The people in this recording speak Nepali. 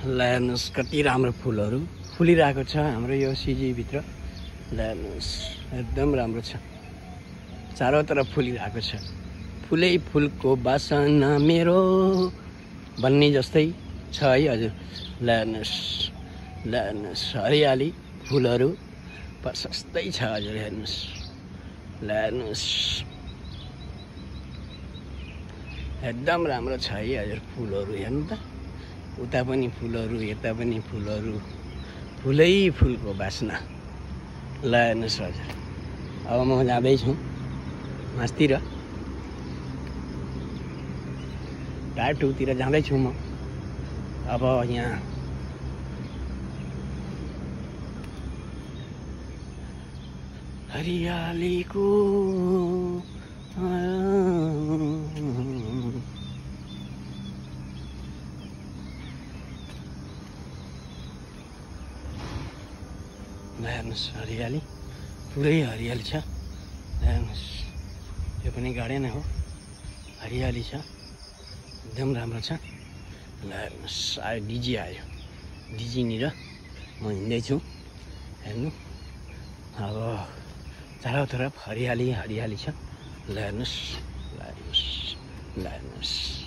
ल हेर्नुहोस् कति राम्रो फुलहरू फुलिरहेको छ हाम्रो यो सिजीभित्र। ल हेर्नुहोस् एकदम राम्रो छ, चारैतर्फ फुलिरहेको छ। फुलै फुलको बासना मेरो भन्ने जस्तै छ है हजुर। ल हेर्नुहोस् हरियाली फुलहरू प्रशस्तै छ हजुर। हेर्नुहोस् ल हेर्नुहोस् एकदम राम्रो छ है हजुर फुलहरू। हेर्नु त उता पनि फुलहरू यता पनि फुलहरू, फुलै फुलको बासना। ल हेर्नुहोस् हजुर। अब म जाँदैछु मास्तिर, टायर 2 तिर जाँदैछु म। अब यहाँ हरियालीको हेर्नुहोस् हरियाली, पुरै हरियाली छ। हेर्नुहोस् यो पनि गार्डन हो, हरियाली छ, एकदम राम्रो छ। ल हेर्नुहोस् आयो डिजी आयो, डिजीनिर म हिँड्दैछु। हेर्नु अब चारैतर्फ हरियाली हरियाली छ। ल हेर्नुहोस् ल हेर्नुहोस् ल हेर्नुहोस्।